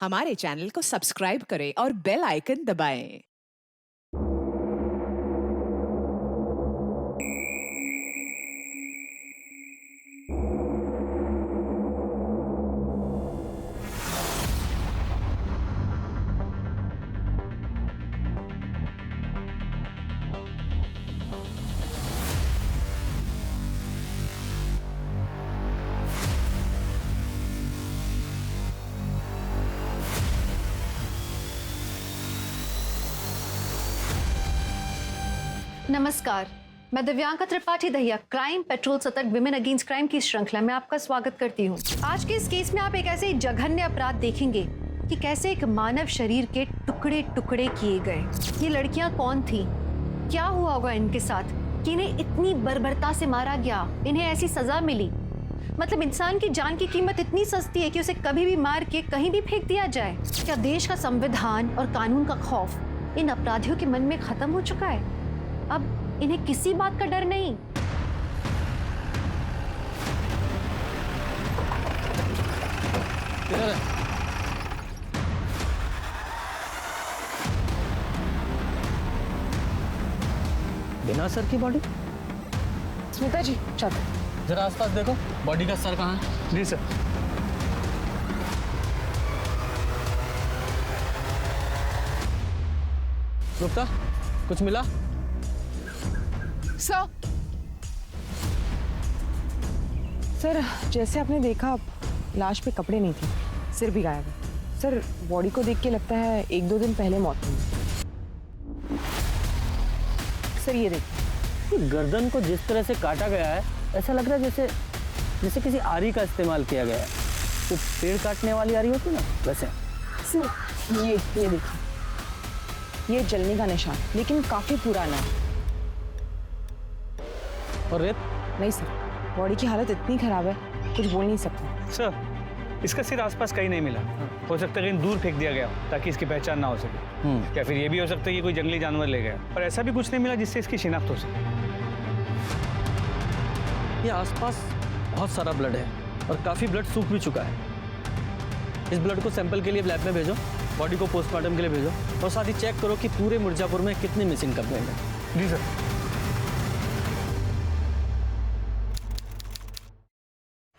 हमारे चैनल को सब्सक्राइब करें और बेल आइकन दबाएं। नमस्कार, मैं दिव्यांका त्रिपाठी दहिया क्राइम पेट्रोल सतर्क विमेन अगेंस्ट क्राइम की श्रृंखला में आपका स्वागत करती हूँ। आज के इस केस में आप एक ऐसे जघन्य अपराध देखेंगे कि कैसे एक मानव शरीर के टुकड़े टुकड़े किए गए। ये लड़कियां कौन थी, क्या हुआ होगा इनके साथ कि इन्हें इतनी बर्बरता से मारा गया, इन्हें ऐसी सजा मिली। मतलब इंसान की जान की कीमत इतनी सस्ती है कि उसे कभी भी मार के कहीं भी फेंक दिया जाए। क्या देश का संविधान और कानून का खौफ इन अपराधियों के मन में खत्म हो चुका है? अब इन्हें किसी बात का डर नहीं। बिना सर की बॉडी? स्मिता जी, चल जरा आसपास देखो, बॉडी का सर कहाँ है? जी सर। गुप्ता, कुछ मिला? सर, जैसे आपने देखा लाश पे कपड़े नहीं थे, सिर भी गायब है। सर, बॉडी को देख के लगता है 1-2 दिन पहले मौत हुई। सर ये देखिए, गर्दन को जिस तरह से काटा गया है, ऐसा लग रहा है जैसे किसी आरी का इस्तेमाल किया गया है। तो पेड़ काटने वाली आरी होती ना, वैसे। सर ये देखिए, ये जलने का निशान, लेकिन काफी पुराना है। और रेत? नहीं सर, बॉडी की हालत इतनी खराब है, कुछ बोल नहीं सकता। सर, इसका सिर आसपास कहीं नहीं मिला। हो सकता है कहीं दूर फेंक दिया गया ताकि इसकी पहचान ना हो सके। या फिर ये भी हो सकता है कि कोई जंगली जानवर ले गया, पर ऐसा भी कुछ नहीं मिला जिससे इसकी शिनाख्त हो सके। ये आसपास बहुत सारा ब्लड है और काफी ब्लड सूख भी चुका है। इस ब्लड को सैंपल के लिए लैब में भेजो, बॉडी को पोस्टमार्टम के लिए भेजो, और साथ ही चेक करो कि पूरे मिर्जापुर में कितने मिसिंग कंप्लेंट है। जी सर।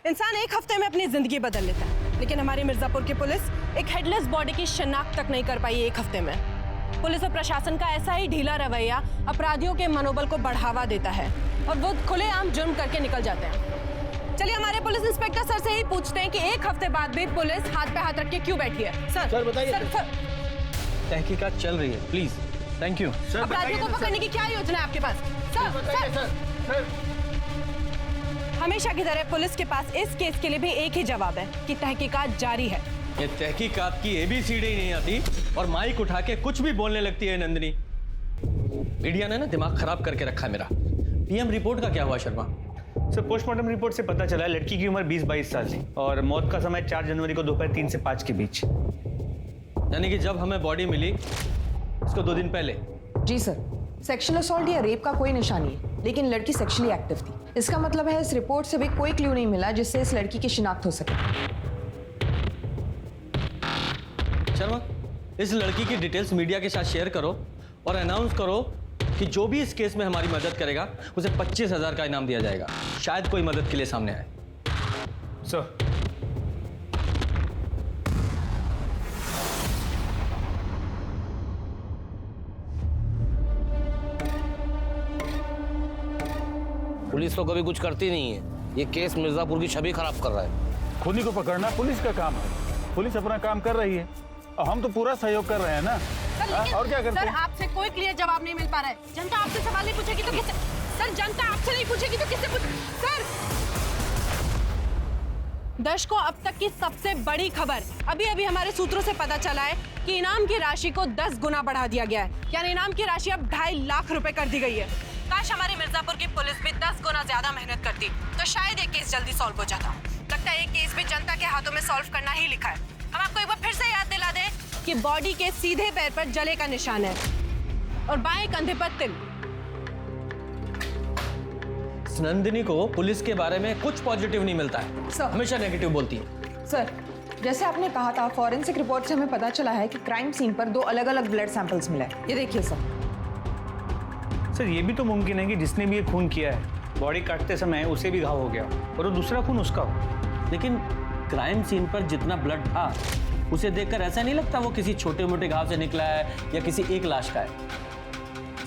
इंसान एक हफ्ते में अपनी जिंदगी बदल लेता है, लेकिन हमारी मिर्जापुर की पुलिस एक हेडलेस बॉडी की शिनाख्त तक नहीं कर पाई एक हफ्ते में। पुलिस और प्रशासन का ऐसा ही ढीला रवैया अपराधियों के मनोबल को बढ़ावा देता है और वो खुलेआम जुर्म करके निकल जाते हैं। चलिए हमारे पुलिस इंस्पेक्टर सर से ही पूछते हैं कि एक हफ्ते बाद भी पुलिस हाथ पे हाथ रख के क्यों बैठी है। सर बताइए। तहकीकात चल रही है, प्लीज। Thank you. अपराधियों को पकड़ने की क्या योजना है आपके पास? सर, हमेशा की तरह पुलिस के पास इस केस के लिए भी एक ही जवाब है कि तहकीकात जारी है। ये तहकीकात की ABCD ही नहीं आती और माइक उठा के कुछ भी बोलने लगती है नंदिनी। मीडिया ने ना दिमाग खराब करके रखा है मेरा। PM रिपोर्ट का क्या हुआ शर्मा? सर, पोस्टमार्टम रिपोर्ट से पता चला है लड़की की उम्र 20-22 साल थी और मौत का समय 4 जनवरी को दोपहर 3 से 5 के बीच। यानी कि जब हमें बॉडी मिली उसको 2 दिन पहले। जी सर, सेक्सुअल असॉल्ट या रेप का कोई निशान नहीं है, लेकिन लड़की सेक्सुअली एक्टिव थी। इसका मतलब है इस रिपोर्ट से भी कोई क्लू नहीं मिला जिससे इस लड़की की शिनाख्त हो सके। शर्मा, इस लड़की की डिटेल्स मीडिया के साथ शेयर करो और अनाउंस करो कि जो भी इस केस में हमारी मदद करेगा उसे 25,000 का इनाम दिया जाएगा। शायद कोई मदद के लिए सामने आए। सर, पुलिस तो कभी कुछ करती नहीं है। ये केस मिर्जापुर की छवि खराब कर रहा है। खूनी को पकड़ना पुलिस का काम है। पुलिस अपना काम कर रही है और हम तो पूरा सहयोग कर रहे हैं ना। और क्या करते सर, हैं? आपसे कोई क्लियर जवाब नहीं मिल पा रहा है। जनता आपसे सवाल नहीं पूछेगी तो किससे? सर, जनता आपसे नहीं पूछेगी तो किससे पूछ? सर, दर्शकों, अब तक की सबसे बड़ी खबर अभी अभी हमारे सूत्रों से पता चला है कि इनाम की राशि को 10 गुना बढ़ा दिया गया है। यानी इनाम की राशि अब 2.5 लाख रुपए कर दी गई है। काश हमारी मिर्जापुर की पुलिस भी 10 गुना ज्यादा मेहनत करती तो शायद ये केस जल्दी सॉल्व हो जाता। लगता है ये केस भी जनता के हाथों में सॉल्व करना ही लिखा है। हम आपको एक बार फिर से याद दिला दें कि बॉडी के सीधे पैर पर जले का निशान है और बाएं कंधे पर तिल। नंदिनी को पुलिस के बारे में कुछ पॉजिटिव नहीं मिलता है, सर। हमेशा नेगेटिव बोलती है। सर, जैसे आपने कहा था, फॉरेंसिक रिपोर्ट से हमें पता चला है कि क्राइम सीन पर 2 अलग-अलग ब्लड सैंपल्स मिले। ये देखिए सर। सर ये भी तो मुमकिन है कि जिसने भी ये खून किया है, बॉडी काटते समय उसे भी घाव हो गया और वो दूसरा खून उसका हो। लेकिन क्राइम सीन पर जितना ब्लड था उसे देखकर ऐसा नहीं लगता वो किसी छोटे मोटे घाव से निकला है या किसी एक लाश का है।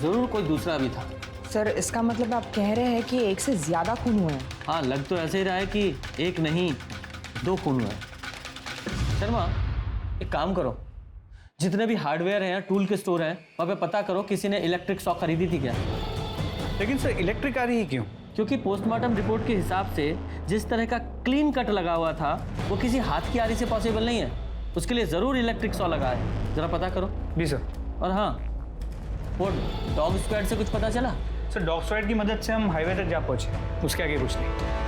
जरूर कोई दूसरा भी था। सर इसका मतलब आप कह रहे हैं कि एक से ज्यादा खून हुए हैं? हाँ, लग तो ऐसे ही रहा है कि एक नहीं 2 खून हुए हैं। शर्मा, एक काम करो, जितने भी हार्डवेयर हैं, टूल के स्टोर हैं, वहाँ पे पता करो किसी ने इलेक्ट्रिक सॉ खरीदी थी क्या। लेकिन सर इलेक्ट्रिक आ रही है क्यों? क्योंकि पोस्टमार्टम रिपोर्ट के हिसाब से जिस तरह का क्लीन कट लगा हुआ था वो किसी हाथ की आरी से पॉसिबल नहीं है। उसके लिए जरूर इलेक्ट्रिक सॉ लगा है। जरा पता करो। जी सर। और हाँ, वो डॉग स्क्वाड से कुछ पता चला? सर डॉग स्क्वाड की मदद से हम हाईवे तक जा पहुंचे, उसके आगे कुछ नहीं।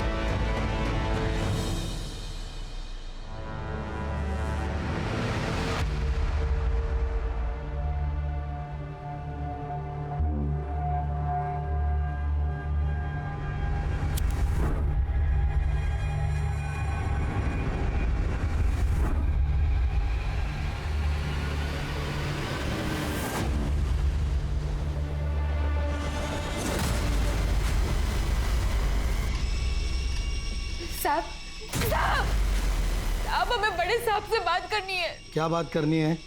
साहब, साहब, साहब हमें बड़े साहब से बात करनी है। क्या बात करनी है?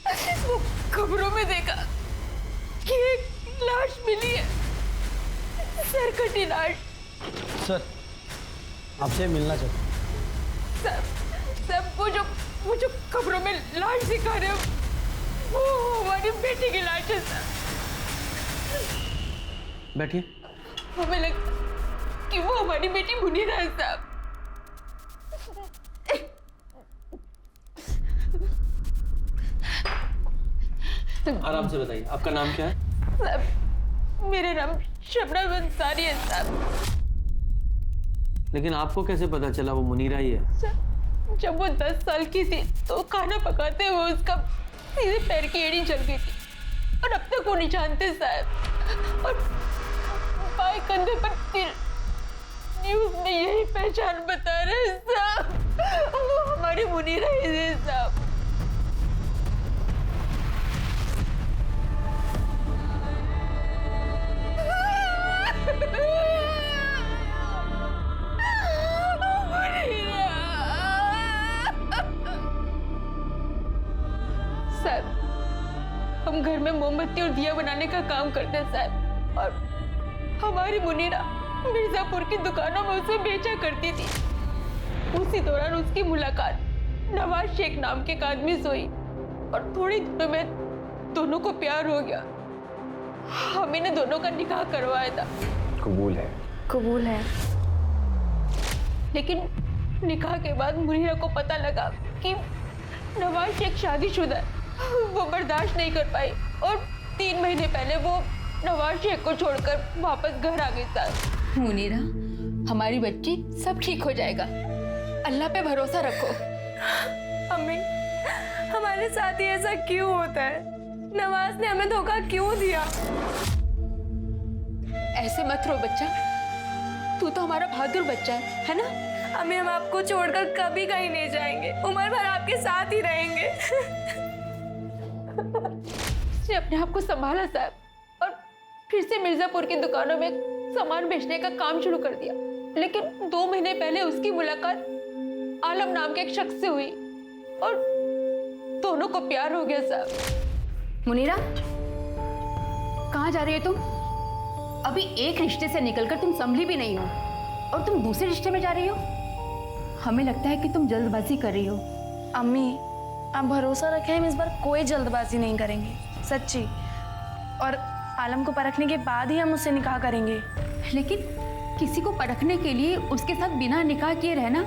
वो खबरों में देखा कि एक लाश मिली है, सर कटी लाश। सर, आपसे मिलना चाहता सब वो जो खबरों में लाश दिखा रहे हो, वो हमारी बेटी की लाश है सर। बैठिए। हमें लगता कि वो हमारी बेटी मुनीरा है साहब। आराम से बताइए, आपका नाम क्या है? साहब मेरा नाम शबनम अंसारी है साहब। लेकिन आपको कैसे पता चला वो मुनीरा ही है? सर जब वो 10 साल की थी तो खाना पकाते हुए उसका सीधे पैर की एड़ी जल गई थी और अब तक वो नहीं जानते साहब। और बाएं कंधे पर तिल, न्यूज़ में यही पहचान बता रहे हैं साहब, वो हमारी मुनीरा ही है साहब। साहब हम घर में मोमबत्ती और दिया बनाने का काम करते हैं साहब, और हमारी मुनीरा मिर्जापुर की दुकानों में उसे बेचा करती थी। उसी दौरान उसकी मुलाकात नवाज शेख नाम के एक आदमी से हुई और थोड़ी दिनों में दोनों को प्यार हो गया। हम इन्हें दोनों का निकाह करवाया था। कबूल है? कबूल है। लेकिन निकाह के बाद मुनीरा को पता लगा कि नवाज शेख शादीशुदा है। वो बर्दाश्त नहीं कर पाई और 3 महीने पहले वो नवाज शेख को छोड़कर वापस घर आ गई था। मुनीरा, हमारी बच्ची सब ठीक हो जाएगा, अल्लाह पे भरोसा रखो। अम्मी, हमारे साथ ही ऐसा क्यों होता है? नवाज ने हमें धोखा क्यों दिया? ऐसे मत रो बच्चा, तू तो हमारा बहादुर बच्चा है ना? अम्मी हम आपको छोड़कर कभी कहीं नहीं जाएंगे, उम्र भर आपके साथ ही रहेंगे। उसने अपने आप को संभाला साहब और फिर से मिर्जापुर की दुकानों में सामान बेचने का काम शुरू कर दिया। लेकिन 2 महीने पहले उसकी मुलाकात आलम नाम के एक शख्स से हुई और दोनों को प्यार हो गया साहब। मुनीरा, कहाँ जा रही हो तुम? अभी एक रिश्ते से निकलकर तुम संभली भी नहीं हो और तुम दूसरे रिश्ते में जा रही हो। हमें लगता है कि तुम जल्दबाजी कर रही हो। अम्मी आप भरोसा रखें, हम इस बार कोई जल्दबाजी नहीं करेंगे, सच्ची। और आलम को परखने के बाद ही हम उससे निकाह करेंगे। लेकिन किसी को परखने के लिए उसके साथ बिना निकाह किए रहना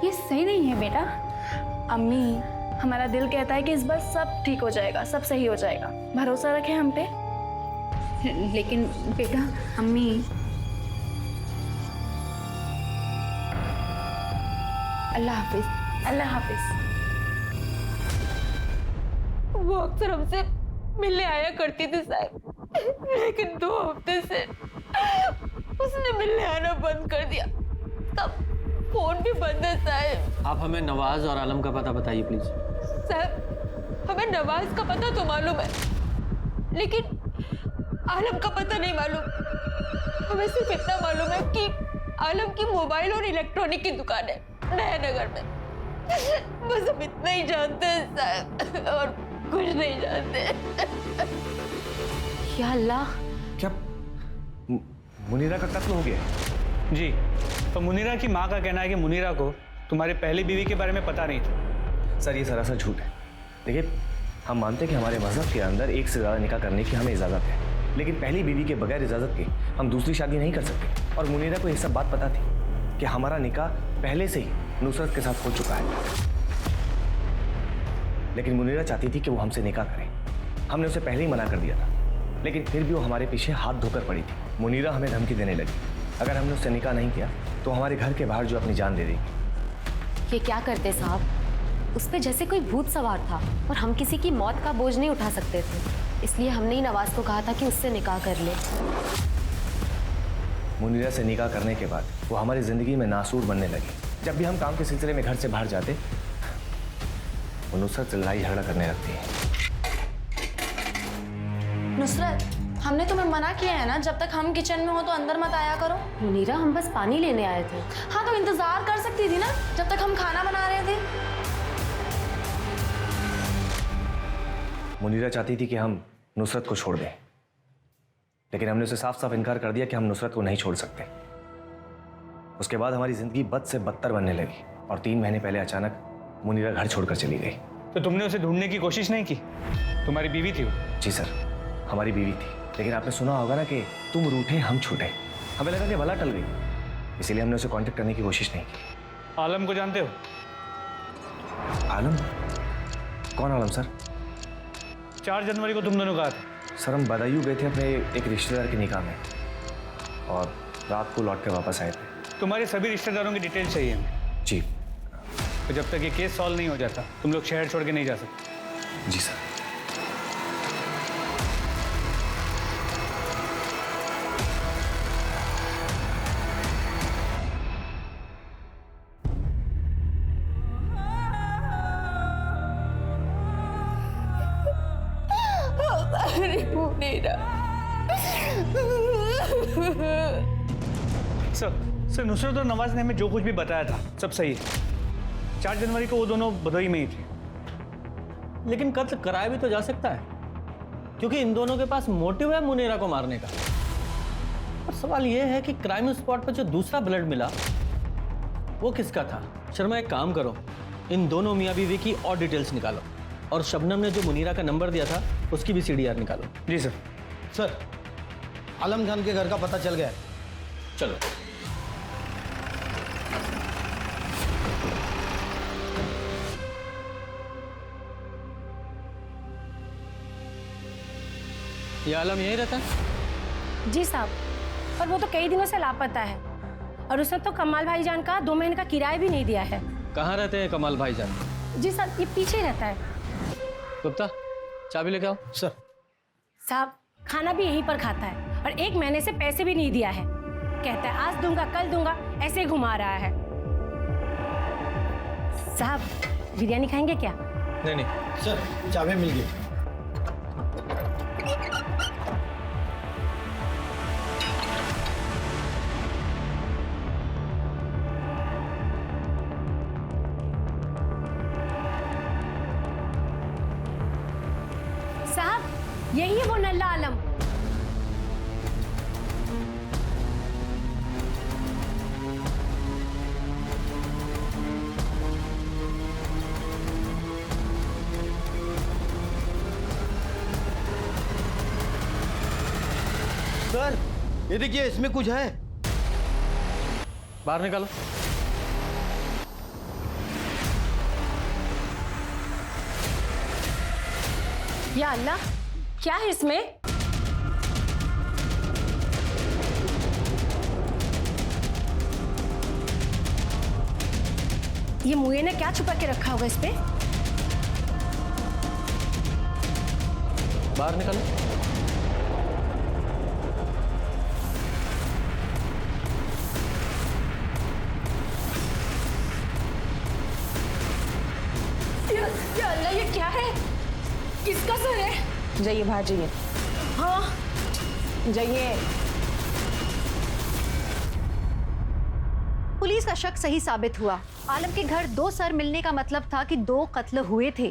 ये सही नहीं है बेटा। अम्मी हमारा दिल कहता है कि इस बार सब ठीक हो जाएगा, सब सही हो जाएगा, भरोसा रखें हम पे। लेकिन बेटा, अम्मी अल्लाह हाफिज। अल्लाह हाफिज। वो अक्सर हमसे मिलने आया करती थी साहब, लेकिन 2 हफ्ते से उसने मिलने आना बंद कर दिया। फोन भी बंद है साहब। आप हमें नवाज और आलम का पता बताइए प्लीज। साहब हमें नवाज का पता तो मालूम है, लेकिन आलम का पता नहीं मालूम। हमें सिर्फ इतना मालूम है कि आलम की मोबाइल और इलेक्ट्रॉनिक की दुकान है नया नगर में। बस हम इतना ही जानते हैं साहब, और कुछ नहीं जानते। या अल्लाह, क्या मुनीरा का कत्ल हो गया? जी, तो मुनीरा की माँ का कहना है कि मुनीरा को तुम्हारे पहली बीवी के बारे में पता नहीं था। सर ये सरासर झूठ है। देखिए, हम मानते हैं कि हमारे मजहब के अंदर एक से ज़्यादा निकाह करने की हमें इजाज़त है, लेकिन पहली बीवी के बगैर इजाज़त के हम दूसरी शादी नहीं कर सकते। और मुनीरा को ये सब बात पता थी कि हमारा निकाह पहले से ही नुसरत के साथ हो चुका है, लेकिन मुनीरा चाहती थी कि वो हमसे निकाह करे। हमने उसे पहले ही मना कर दिया था, लेकिन फिर भी वो हमारे पीछे हाथ धोकर पड़ी थी। मुनीरा हमें धमकी देने लगी, अगर हमने उससे निकाह नहीं किया तो हमारे घर के बाहर जो अपनी जान दे देगी। ये क्या करते साहब? उस पे जैसे कोई भूत सवार था, और हम किसी की मौत का बोझ नहीं उठा सकते थे, इसलिए हमने ही नवाज को कहा था कि उससे निकाह कर ले। मुनीरा से निकाह करने के बाद वो हमारी ज़िंदगी में नासूर बनने लगी। जब भी हम काम के सिलसिले में घर से बाहर जाते, वो नुसरत से लड़ाई झगड़ा करने लगती है। नुसरत, हमने तुम्हें मना किया है ना, जब तक हम किचन में हो तो अंदर मत आया करो। मुनीरा, हम बस पानी लेने आए थे। हाँ तो इंतजार कर सकती थी ना, जब तक हम खाना बना रहे थे। मुनीरा चाहती थी कि हम नुसरत को छोड़ दें, लेकिन हमने उसे साफ साफ इनकार कर दिया कि हम नुसरत को नहीं छोड़ सकते। उसके बाद हमारी जिंदगी बद से बदतर बनने लगी, और 3 महीने पहले अचानक मुनीरा घर छोड़कर चली गई। तो तुमने उसे ढूंढने की कोशिश नहीं की? तुम्हारी बीवी थी वो? जी सर, हमारी बीवी थी, लेकिन आपने सुना होगा ना कि तुम रूठे हम छूटे। हमें लगा कि भला टल गई, इसीलिए हमने उसे कांटेक्ट करने की कोशिश नहीं की। आलम को जानते हो? आलम? कौन आलम सर? 4 जनवरी को तुम दोनों कहा था। सर हम बदायूं गए थे अपने एक रिश्तेदार के निकाह में, और रात को लौट कर वापस आए थे। तुम्हारे सभी रिश्तेदारों की डिटेल चाहिए हमें। जी। तो जब तक ये केस सॉल्व नहीं हो जाता तुम लोग शहर छोड़ के नहीं जा सकते। जी सर। सर नुसरत और नवाज ने हमें जो कुछ भी बताया था सब सही है। 4 जनवरी को वो दोनों भदोई में ही थे। लेकिन कत्ल कराया भी तो जा सकता है, क्योंकि इन दोनों के पास मोटिव है मुनीरा को मारने का। और सवाल यह है कि क्राइम स्पॉट पर जो दूसरा ब्लड मिला वो किसका था। शर्मा, एक काम करो, इन दोनों मियाँ बीवी की और डिटेल्स निकालो, और शबनम ने जो मुनीरा का नंबर दिया था उसकी भी CDR निकालो। जी सर। सर, आलम खान के घर का पता चल गया है। चलो। ये आलम यहीं रहता है? जी साहब, पर वो तो कई दिनों से लापता है, और उसने तो कमाल भाईजान का 2 महीने का किराया भी नहीं दिया है। कहाँ रहते हैं कमाल भाईजान? जी सर, ये पीछे रहता है। गुप्ता, चाबी लेके आओ। सर। साहब, खाना भी यहीं पर खाता है, और 1 महीने से पैसे भी नहीं दिया है। कहता है आज दूंगा कल दूंगा, ऐसे घुमा रहा है। साहब, बिरयानी खाएंगे क्या? नहीं नहीं सर, चाबी मिल गई। साहब, यही है वो नल्ला आलम। सर, ये देखिए, इसमें कुछ है। बाहर निकालो। या अल्लाह, क्या है इसमें? ये मुए ने क्या छुपा के रखा होगा इस पे? बाहर निकालो। किसका सर है? जाइए बाहर जाइए। हाँ जाइए। पुलिस का शक सही साबित हुआ। आलम के घर 2 सर मिलने का मतलब था कि 2 कत्ल हुए थे।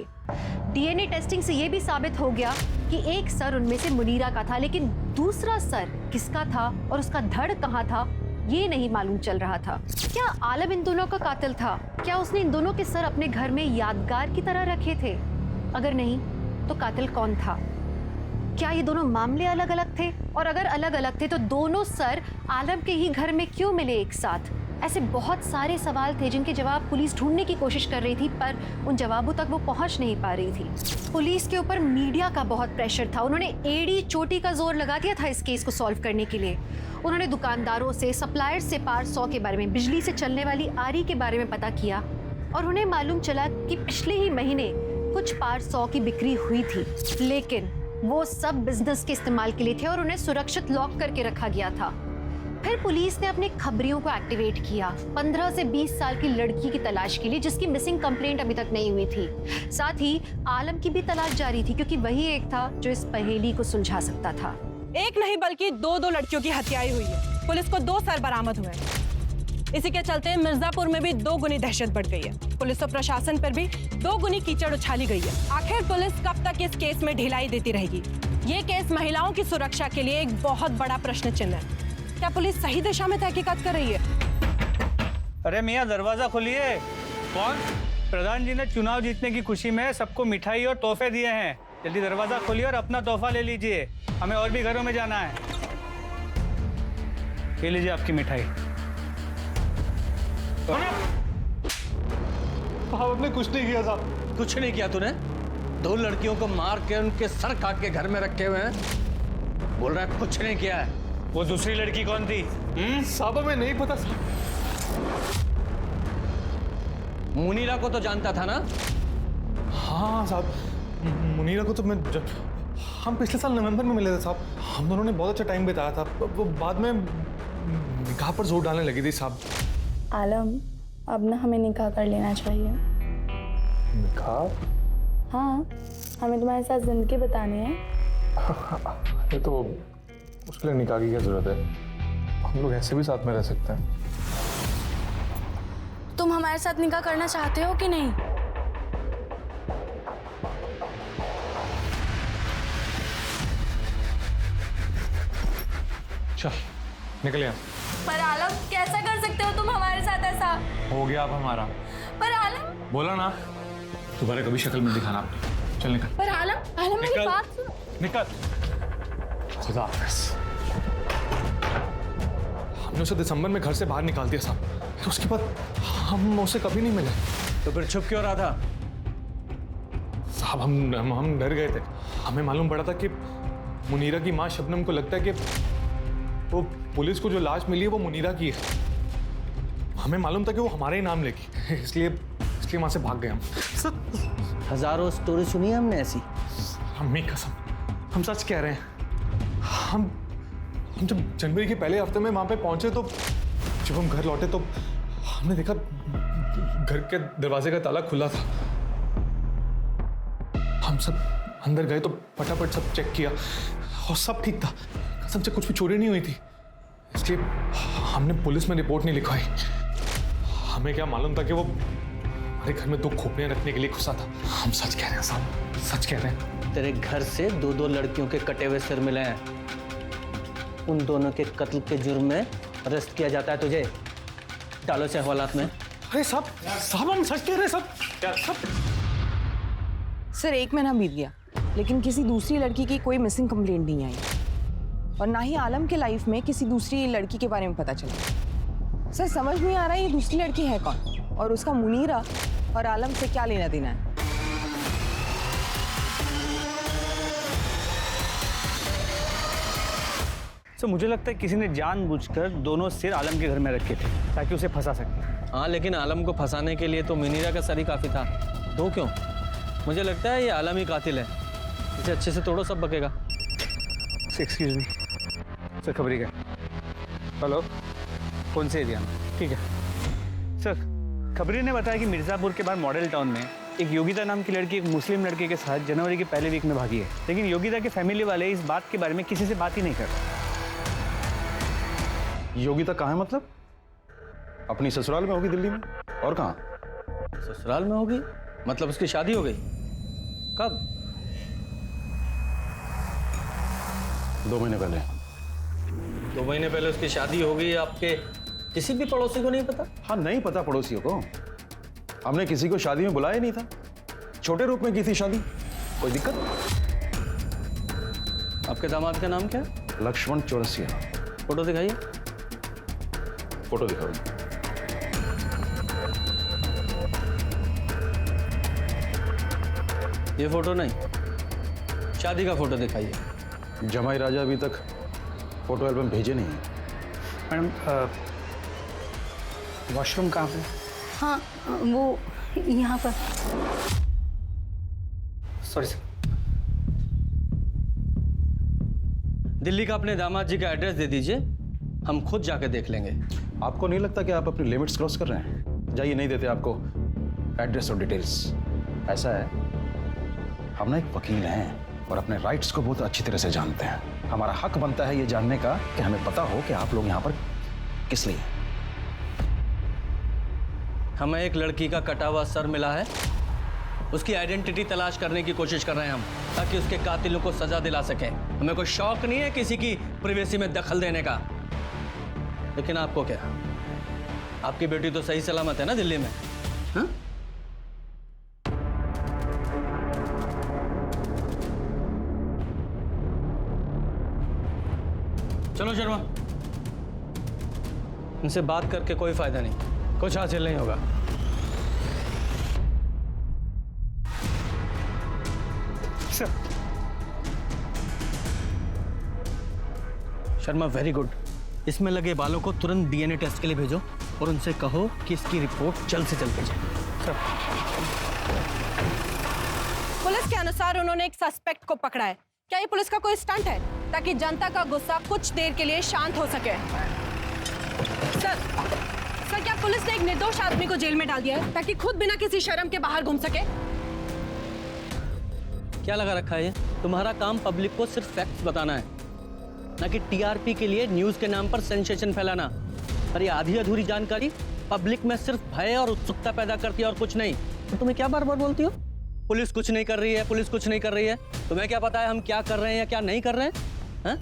डीएनए टेस्टिंग से यह भी साबित हो गया कि एक सर उनमें से मुनीरा का था, लेकिन दूसरा सर किसका था और उसका धड़ कहाँ था ये नहीं मालूम चल रहा था। क्या आलम इन दोनों का कातिल था? क्या उसने इन दोनों के सर अपने घर में यादगार की तरह रखे थे? अगर नहीं तो कातिल कौन था? क्या ये दोनों मामले अलग अलग थे? और अगर अलग अलग थे तो दोनों सर आलम के ही घर में क्यों मिले एक साथ? ऐसे बहुत सारे सवाल थे जिनके जवाब पुलिस ढूंढने की कोशिश कर रही थी, पर उन जवाबों तक वो पहुंच नहीं पा रही थी। पुलिस के ऊपर मीडिया का बहुत प्रेशर था। उन्होंने एड़ी चोटी का जोर लगा दिया था इस केस को सॉल्व करने के लिए। उन्होंने दुकानदारों से, सप्लायर्स से पार 100 के बारे में, बिजली से चलने वाली आरी के बारे में पता किया और उन्हें मालूम चला कि पिछले ही महीने कुछ पार 100 की बिक्री हुई थी, लेकिन वो सब बिजनेस के इस्तेमाल के लिए थे और उन्हें सुरक्षित लॉक करके रखा गया था। फिर पुलिस ने अपने खबरियों को एक्टिवेट किया 15 से 20 साल की लड़की की तलाश के लिए, जिसकी मिसिंग कंप्लेंट अभी तक नहीं हुई थी। साथ ही आलम की भी तलाश जारी थी, क्योंकि वही एक था जो इस पहेली को सुलझा सकता था। एक नहीं बल्कि 2 लड़कियों की हत्याएं हुई है। पुलिस को 2 सर बरामद हुए हैं। इसी के चलते मिर्जापुर में भी 2 गुनी दहशत बढ़ गई है। पुलिस और प्रशासन पर भी 2 गुनी कीचड़ उछाली गई है। आखिर पुलिस कब तक इस केस में ढिलाई देती रहेगी? ये केस महिलाओं की सुरक्षा के लिए एक बहुत बड़ा प्रश्न चिन्ह है। क्या पुलिस सही दिशा में तहकीकात कर रही है? अरे मियाँ दरवाजा खोलिए। कौन? प्रधान जी ने चुनाव जीतने की खुशी में सबको मिठाई और तोहफे दिए हैं। जल्दी दरवाजा खोलिए और अपना तोहफा ले लीजिए। हमें और भी घरों में जाना है। ये लीजिए आपकी मिठाई। आपने कुछ नहीं किया साहब। कुछ नहीं किया तूने? 2 लड़कियों को मार के उनके सर काट के घर में रखे हुए हैं, बोल रहा है कुछ नहीं किया है। वो दूसरी लड़की कौन थी? साहब हमें नहीं पता साहब। मुनीरा को तो जानता था ना? हाँ साहब, मुनीरा को तो हम पिछले साल नवंबर में मिले थे साहब। हम दोनों ने बहुत अच्छा टाइम बिताया था। वो बाद में निकाह पर जोर डालने लगी थी साहब। आलम, अब ना हमें निकाह कर लेना चाहिए। निकाह? हाँ, हमें तुम्हारे साथ जिंदगी बतानी है। ये तो उसके लिए निकाह की क्या जरूरत है? हम लोग ऐसे भी साथ में रह सकते हैं। तुम हमारे साथ निकाह करना चाहते हो कि नहीं? चल निकल यहाँ। पर आलम, कैसा कर सकते हो तुम हमारे साथ ऐसा? हो गया अब हमारा। पर आलम, बोला ना, दोबारा कभी शक्ल में दिखाना आपने। चल निकल। पर आलम, आलम मेरी बात सुनो। निकल। खुदा हाफिज़। हमने उसे दिसंबर में घर से बाहर निकाल दिया साहब। तो उसके बाद हम उसे कभी नहीं मिले। तो फिर छुप क्यों रहा था? साहब हम डर गए थे। हमें मालूम पड़ा था कि मुनीरा की माँ शबनम को लगता है कि वो पुलिस को जो लाश मिली है वो मुनीरा की है। हमें मालूम था कि वो हमारे ही नाम लेगी, इसलिए वहां से भाग गए हम। हजारों स्टोरी सुनी है हमने ऐसी। अम्मी कसम, हम सच कह रहे हैं। हम जब जनवरी के पहले हफ्ते में वहां पे पहुंचे तो जब हम घर लौटे तो हमने देखा घर के दरवाजे का ताला खुला था। हम सब अंदर गए तो फटाफट सब चेक किया और सब ठीक था। कसम से कुछ भी चोरी नहीं हुई थी, इसलिए हमने पुलिस में रिपोर्ट नहीं लिखवाई। हमें क्या मालूम था कि वो हमारे घर में 2 खोपड़ियां रखने के लिए घुसा था। हम सच कह रहे हैं साहब, सच कह रहे हैं। तेरे घर से 2 लड़कियों के कटे हुए सिर मिले हैं। उन दोनों के कत्ल के जुर्म में अरेस्ट किया जाता है तुझे। डालो से हवालात में। अरे साहब हम सच कह रहे हैं सब। सर 1 महीना बीत गया, लेकिन किसी दूसरी लड़की की कोई मिसिंग कंप्लेंट नहीं आई और ना ही आलम के लाइफ में किसी दूसरी लड़की के बारे में पता चला। सर समझ नहीं आ रहा ये दूसरी लड़की है कौन और उसका मुनीरा और आलम से क्या लेना देना है। तो मुझे लगता है किसी ने जानबूझकर दोनों सिर आलम के घर में रखे थे ताकि उसे फंसा सके। हाँ, लेकिन आलम को फंसाने के लिए तो मुनीरा का सर ही काफी था। 2 क्यों? मुझे लगता है ये आलम ही कातिल है। इसे अच्छे से तोड़ो, सब बकेगा। एक्सक्यूज मी सर, खबरी का। हेलो, कौन से एरिया में? ठीक है सर। खबरी ने बताया कि मिर्ज़ापुर के बाद मॉडल टाउन में एक योगिता नाम की लड़की एक मुस्लिम लड़के के साथ जनवरी के पहले वीक में भागी है, लेकिन योगिता के फैमिली वाले इस बात के बारे में किसी से बात ही नहीं कर रहे। योगिता कहाँ है मतलब? अपनी ससुराल में होगी दिल्ली में, और कहाँ? ससुराल में होगी मतलब उसकी शादी हो गई? कब? 2 महीने पहले। 2 महीने पहले उसकी शादी हो गई। आपके किसी भी पड़ोसी को नहीं पता? हाँ, नहीं पता पड़ोसियों को। हमने किसी को शादी में बुलाया नहीं था, छोटे रूप में की थी शादी। कोई दिक्कत? आपके दामाद का नाम क्या है? लक्ष्मण चौरसिया। फोटो दिखाइए। फोटो दिखाओ। ये फोटो नहीं, शादी का फोटो दिखाइए। जमाई राजा अभी तक फोटो एल्बम भेजे नहीं है। मैडम वॉशरूम कहाँ पे? हाँ वो यहाँ पर। Sorry sir. दिल्ली का अपने दामाद जी का एड्रेस दे दीजिए, हम खुद जाके देख लेंगे। आपको नहीं लगता कि आप अपनी लिमिट्स क्रॉस कर रहे हैं? जाइए, नहीं देते आपको एड्रेस और डिटेल्स। ऐसा है, हम ना एक वकील हैं और अपने राइट्स को बहुत अच्छी तरह से जानते हैं। हमारा हक बनता है ये जानने का कि हमें पता हो कि आप लोग यहाँ पर किस लिए। हमें एक लड़की का कटा हुआ सर मिला है, उसकी आइडेंटिटी तलाश करने की कोशिश कर रहे हैं हम, ताकि उसके कातिलों को सजा दिला सकें। हमें कोई शौक नहीं है किसी की प्राइवेसी में दखल देने का। लेकिन आपको क्या, आपकी बेटी तो सही सलामत है ना दिल्ली में? हाँ? चलो शर्मा, इनसे बात करके कोई फायदा नहीं, कुछ हासिल नहीं होगा। सर। Sharma very good. इसमें लगे बालों को तुरंत डीएनए टेस्ट के लिए भेजो और उनसे कहो कि इसकी रिपोर्ट जल्द से जल्द भेजें। सर। पुलिस के अनुसार उन्होंने एक सस्पेक्ट को पकड़ा है। क्या ये पुलिस का कोई स्टंट है ताकि जनता का गुस्सा कुछ देर के लिए शांत हो सके? सर क्या पुलिस ने एक निर्दोष आदमी को जेल में डाल दिया है ताकि खुद बिना किसी शर्म के बाहर घूम सके? क्या लगा रखा है ये? तुम्हारा काम पब्लिक को सिर्फ फैक्ट्स बताना है, ना कि टीआरपी के लिए न्यूज के नाम पर सेंसेशन फैलाना। और ये आधी अधूरी जानकारी पब्लिक में सिर्फ भय और उत्सुकता पैदा करती है और कुछ नहीं। तो तुम्हें क्या बार बार बोलती हो पुलिस कुछ नहीं कर रही है, पुलिस कुछ नहीं कर रही है? तुम्हें क्या पता है हम क्या कर रहे हैं या क्या नहीं कर रहे हैं? हा?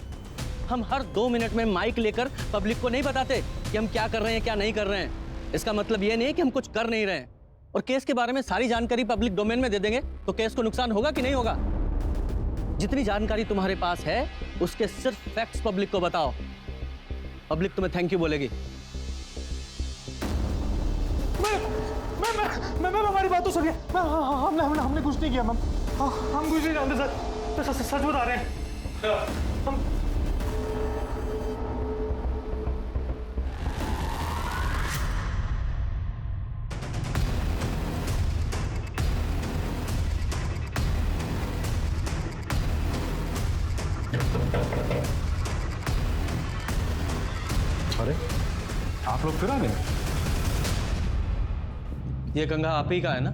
हम हर 2 मिनट में माइक लेकर पब्लिक को नहीं बताते कि हम क्या कर रहे हैं क्या नहीं कर रहे हैं। इसका मतलब ये नहीं है कि हम कुछ कर नहीं रहे हैं। और केस के बारे में सारी जानकारी पब्लिक डोमेन में दे देंगे तो केस को नुकसान होगा कि नहीं होगा? जितनी जानकारी तुम्हारे पास है उसके सिर्फ फैक्ट्स पब्लिक को बताओ, पब्लिक तुम्हें थैंक यू बोलेगी। मैम हमारी बात तो सुनिए। हमने कुछ नहीं किया मैम, हम कुछ नहीं जानते सर, सच बता रहे हैं हम। अरे आप लोग फिर आ गए? ये कंघा आप ही का है ना?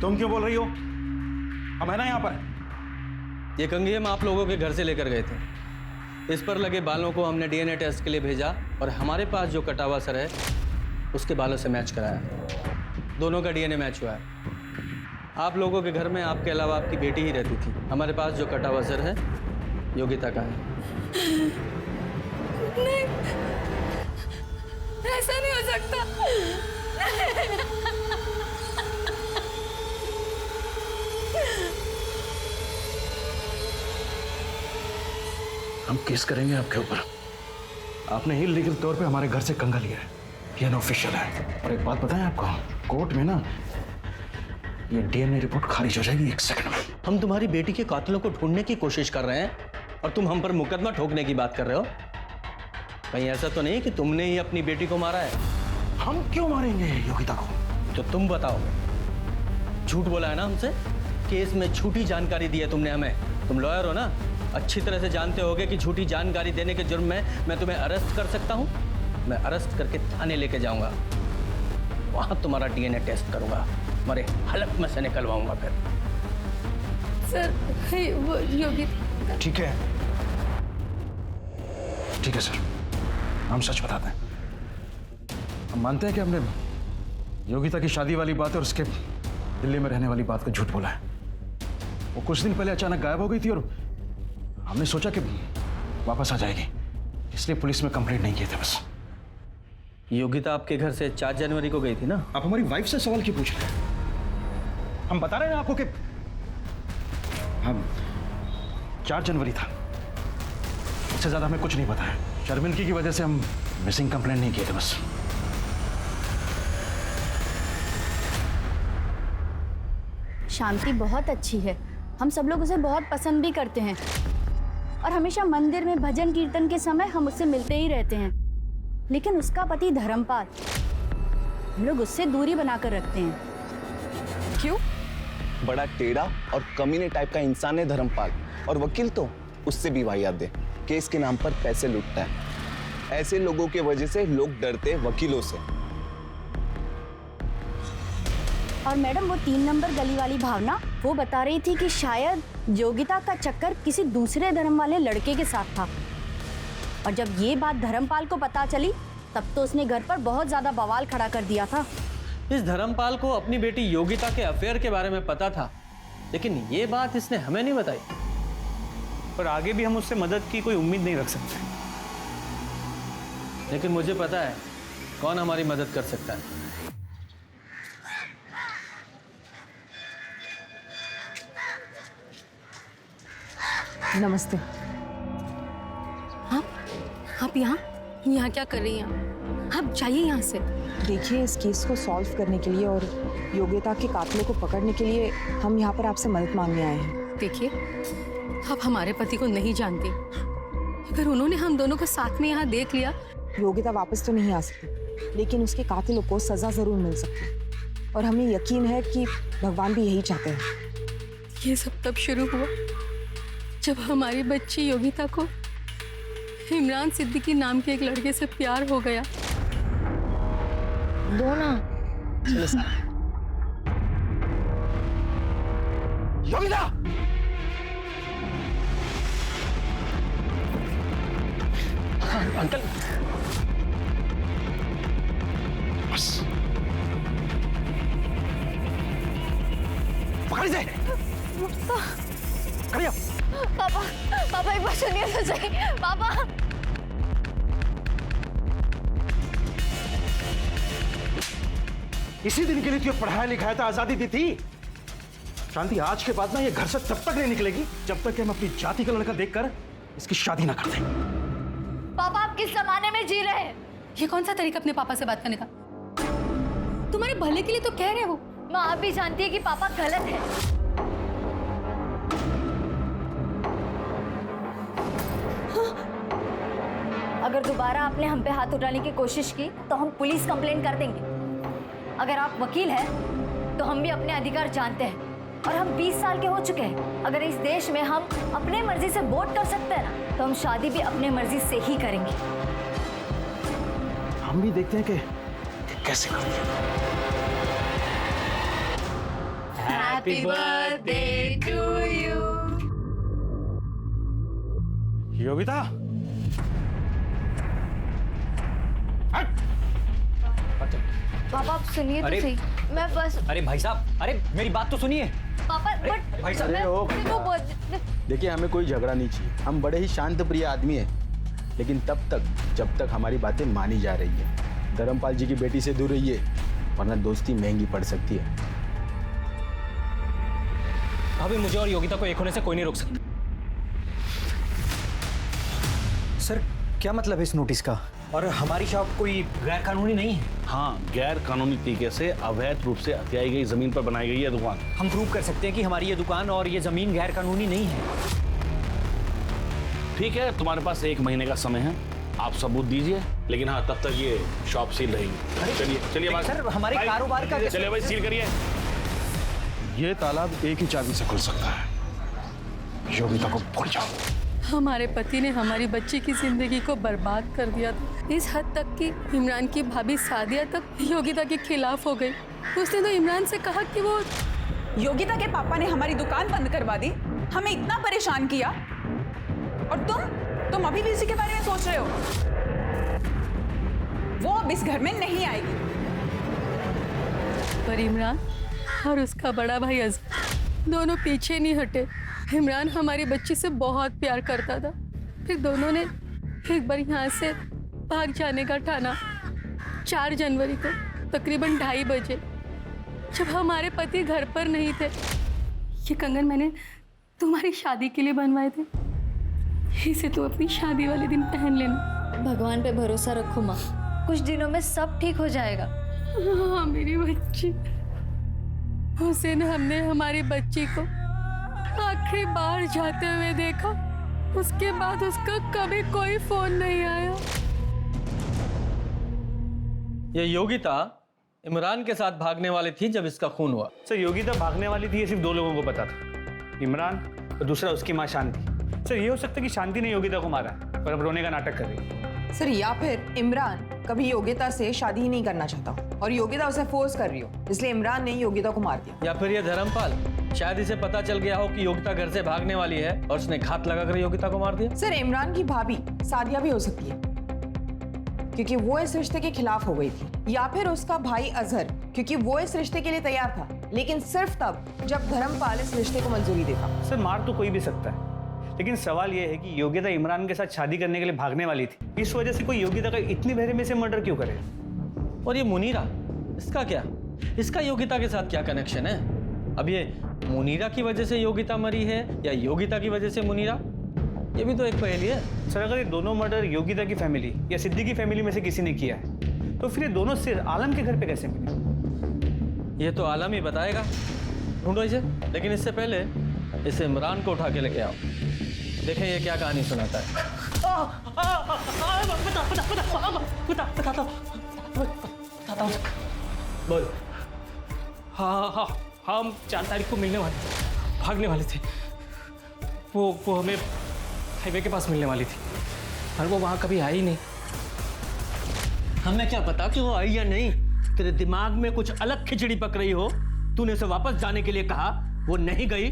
तुम क्यों बोल रही हो? हम है ना यहाँ पर। ये कंघी हम आप लोगों के घर से लेकर गए थे। इस पर लगे बालों को हमने डीएनए टेस्ट के लिए भेजा और हमारे पास जो कटा हुआ सर है उसके बालों से मैच कराया। दोनों का डीएनए मैच हुआ है। आप लोगों के घर में आपके अलावा आपकी बेटी ही रहती थी। हमारे पास जो कटा हुआ सर है योगिता का है। नहीं, ऐसा नहीं हो सकता। हम केस करेंगे आपके ऊपर। आपने इलीगल तौर पे हमारे घर से कंगा लिया है, ये अनऑफिशियल है। और एक बात बताएं आपको, कोर्ट में ना ये डीएनए रिपोर्ट खारिज हो जाएगी 1 सेकंड में। हम तुम्हारी बेटी के कातिलों को ढूंढने की कोशिश कर रहे हैं और तुम हम पर मुकदमा ठोकने की बात कर रहे हो। कहीं ऐसा तो नहीं कि तुमने ही अपनी बेटी को मारा है? हम क्यों मारेंगे योगिता को? तो तुम बताओ। झूठ बोला है ना हमसे? केस में झूठी जानकारी दी है तुमने हमें। तुम लॉयर हो ना, अच्छी तरह से जानते होगे कि झूठी जानकारी देने के जुर्म में मैं तुम्हें अरेस्ट कर सकता हूं। मैं अरेस्ट करके थाने लेके जाऊंगा वहां तुम्हारा डीएनए टेस्ट करूंगा, तुम्हारे हलक में से निकलवाऊंगा फिर। सर वो योगी। ठीक है, ठीक है सर, हम सच बताते हैं। हम मानते हैं कि हमने योगिता की शादी वाली बात और उसके दिल्ली में रहने वाली बात को झूठ बोला है। वो कुछ दिन पहले अचानक गायब हो गई थी और हमने सोचा कि वापस आ जाएगी, इसलिए पुलिस में कंप्लेंट नहीं किए थे बस। योगिता आपके घर से 4 जनवरी को गई थी ना? आप हमारी वाइफ से सवाल क्यों पूछ रहे हैं? हम बता रहे हैं आपको कि हम 4 जनवरी था, इससे ज्यादा हमें कुछ नहीं पता है। शर्मिंदगी की वजह से हम मिसिंग कंप्लेंट नहीं किए थे बस। शांति बहुत अच्छी है, हम सब लोग उसे बहुत पसंद भी करते हैं और हमेशा मंदिर में भजन कीर्तन के समय हम उससे मिलते ही रहते हैं। लेकिन उसका पति धर्मपाल, हम लोग उससे दूरी बनाकर रखते हैं। क्यों? बड़ा टेढ़ा और कमीने टाइप का इंसान है धर्मपाल, और वकील तो उससे भी वाहियात है। केस के नाम पर पैसे लूटता है। ऐसे लोगों की वजह से लोग डरते हैं वकीलों से। और मैडम वो 3 नंबर गली वाली भावना, वो बता रही थी कि शायद योगिता का चक्कर किसी दूसरे धर्म वाले लड़के के साथ था, और जब ये बात धर्मपाल को पता चली तब तो उसने घर पर बहुत ज्यादा बवाल खड़ा कर दिया था। इस धर्मपाल को अपनी बेटी योगिता के अफेयर के बारे में पता था, लेकिन ये बात इसने हमें नहीं बताई। पर आगे भी हम उससे मदद की कोई उम्मीद नहीं रख सकते। लेकिन मुझे पता है कौन हमारी मदद कर सकता है। नमस्ते। आप यहाँ क्या कर रही हैं? आप जाइए यहाँ से। देखिए, इस केस को सॉल्व करने के लिए और योगिता के कातिलों को पकड़ने के लिए हम यहाँ पर आपसे मदद मांगने आए हैं। देखिए, आप हमारे पति को नहीं जानते। अगर उन्होंने हम दोनों को साथ में यहाँ देख लिया, योगिता वापस तो नहीं आ सकती, लेकिन उसके कातिलों को सजा जरूर मिल सकती है, और हमें यकीन है कि भगवान भी यही चाहते हैं। ये सब तब शुरू हुआ जब हमारी बच्ची योगिता को इमरान सिद्दीकी नाम के एक लड़के से प्यार हो गया। दो ना। योगिता! अंकल, बस पकड़ से। खड़ी हो। पापा, पापा एक बार सुनिए तो सही। पापा, इसी दिन के लिए तुझे पढ़ाया लिखाया था, आजादी दी थी। शांति, आज के बाद ना ये घर से तब तक नहीं निकलेगी जब तक कि हम अपनी जाति का लड़का देखकर इसकी शादी ना कर दें। पापा आप किस जमाने में जी रहे हैं? ये कौन सा तरीका अपने पापा से बात करने का? तुम्हारे भले के लिए तो कह रहे हो। माँ आप भी जानती है कि पापा गलत है। अगर दोबारा आपने हम पे हाथ उठाने की कोशिश की तो हम पुलिस कंप्लेंट कर देंगे। अगर आप वकील हैं तो हम भी अपने अधिकार जानते हैं, और हम 20 साल के हो चुके हैं। अगर इस देश में हम अपने मर्जी से वोट कर सकते हैं ना, तो हम शादी भी अपने मर्जी से ही करेंगे। हम भी देखते हैं कि कैसे करते हैं। Happy birthday to you. Yogita, पापा आप सुनिए तो सही। मैं बस। अरे भाई साहब, अरे मेरी बात तो सुनिए। पापा बट भाई साहब, देखिए, हमें कोई झगड़ा नहीं चाहिए। हम बड़े ही शांत प्रिय आदमी हैं, लेकिन तब तक जब तक हमारी बातें मानी जा रही है। धर्मपाल जी की बेटी से दूर रहिए, वरना दोस्ती महंगी पड़ सकती है। अभी मुझे और योगिता को एक होने से कोई नहीं रोक सकता। सर, क्या मतलब है इस नोटिस का? और हमारी शॉप कोई गैर कानूनी नहीं है? हाँ, गैर कानूनी तरीके से अवैध रूप से हथियाई गई जमीन पर बनाई गई है दुकान। हम प्रूव कर सकते हैं कि हमारी ये दुकान और ये जमीन गैर कानूनी नहीं है। ठीक है, तुम्हारे पास 1 महीने का समय है, आप सबूत दीजिए। लेकिन हाँ, तब तक ये शॉप सील रहेगी। चलिए चलिए भाई। सर, हमारे कारोबार का। चलिए भाई, सील करिए। ये तालाब एक ही चाबी से खुल सकता है। योगिता को भूल जाओ। हमारे पति ने हमारी बच्ची की जिंदगी को बर्बाद कर दिया था, इस हद तक कि इमरान की भाभी सादिया तक योगिता के खिलाफ हो गई। उसने तो इमरान से कहा कि वो योगिता के पापा ने हमारी दुकान बंद करवा दी, हमें इतना परेशान किया, और तुम अभी भी इसी के बारे में सोच रहे हो। वो अब इस घर में नहीं आएगी। पर इमरान और उसका बड़ा भाई अजहर दोनों पीछे नहीं हटे। इमरान हमारी बच्ची से बहुत प्यार करता था, फिर दोनों ने एक बार यहाँ से भाग जाने का ठाना। 4 जनवरी को तकरीबन 2:30 बजे, जब हमारे पति घर पर नहीं थे। ये कंगन मैंने तुम्हारी शादी के लिए बनवाए थे, इसे तू अपनी शादी वाले दिन पहन लेना। भगवान पे भरोसा रखो माँ, कुछ दिनों में सब ठीक हो जाएगा। हाँ मेरी बच्ची। उस दिन हमने हमारी बच्ची को आखिरी बार जाते हुए देखा, उसके बाद उसका कभी कोई फोन नहीं आया। ये योगिता इमरान के साथ भागने वाली थी जब इसका खून हुआ। सर योगिता भागने वाली थी ये सिर्फ 2 लोगों को पता था, इमरान और दूसरा उसकी माँ शांति। सर ये हो सकता है कि शांति ने योगिता को मारा और अब रोने का नाटक कर रही है। सर या फिर इमरान कभी योगिता से शादी ही नहीं करना चाहता और योगिता उसे फोर्स कर रही हो, इसलिए इमरान ने योगिता को मार दिया। या फिर ये धर्मपाल, शायद इसे पता चल गया हो कि योगिता घर से भागने वाली है और उसने घात लगाकर योगिता को मार दिया। सर इमरान की भाभी सादिया भी हो सकती है, क्योंकि वो इस रिश्ते के खिलाफ हो गई थी। या फिर उसका भाई अजहर, क्योंकि वो इस रिश्ते के लिए तैयार था, लेकिन सिर्फ तब जब धर्मपाल इस रिश्ते को मंजूरी देगा। सर मार तो कोई भी सकता है, लेकिन सवाल यह है कि योगिता इमरान के साथ शादी करने के लिए भागने वाली थी, इस वजह से कोई योगिता का इतनी बेरहमी से मर्डर क्यों करे? और ये मुनीरा, इसका क्या? इसका योगिता के साथ क्या कनेक्शन है? अब ये मुनीरा की वजह से योगिता मरी है या योगिता की वजह से मुनीरा, ये भी तो एक पहेली है। सर अगर ये दोनों मर्डर योगिता की फैमिली या सिद्दीकी की फैमिली में से किसी ने किया है, तो फिर ये दोनों सिर आलम के घर पे कैसे मिले? ये तो आलम ही बताएगा। ढूंढो इसे, लेकिन इससे पहले इसे इमरान को उठा के लेके आओ, देखें ये क्या कहानी सुनाता है। बोल। हाँ, हम 4 तारीख को मिलने वाले थे, भागने वाले थे। वो हमें हाईवे के पास मिलने वाली थी, पर वो वहाँ कभी आई नहीं। हमें क्या पता कि वो आई या नहीं? तेरे दिमाग में कुछ अलग खिचड़ी पक रही हो। तूने उसे वापस जाने के लिए कहा, वो नहीं गई,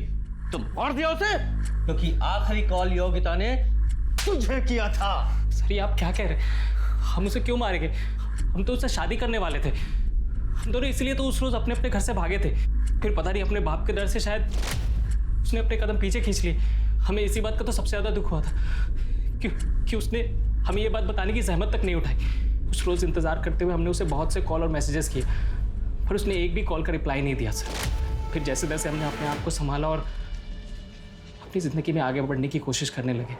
तुम मार दिया उसे, क्योंकि आखिरी कॉल योगिता ने तुझे किया था। सर ये आप क्या कह रहे हैं? हम उसे क्यों मारेंगे? हम तो उससे शादी करने वाले थे। हम दोनों इसलिए तो उस रोज अपने अपने घर से भागे थे। फिर पता नहीं अपने बाप के डर से शायद उसने अपने कदम पीछे खींच लिए। हमें इसी बात का तो सबसे ज्यादा दुख हुआ था कि उसने हमें ये बात बताने की जहमत तक नहीं उठाई। उस रोज इंतजार करते हुए हमने उसे बहुत से कॉल और मैसेजेस किए, पर उसने एक भी कॉल का रिप्लाई नहीं दिया सर। फिर जैसे तैसे हमने अपने आप को संभाला और अपनी जिंदगी में आगे बढ़ने की कोशिश करने लगे।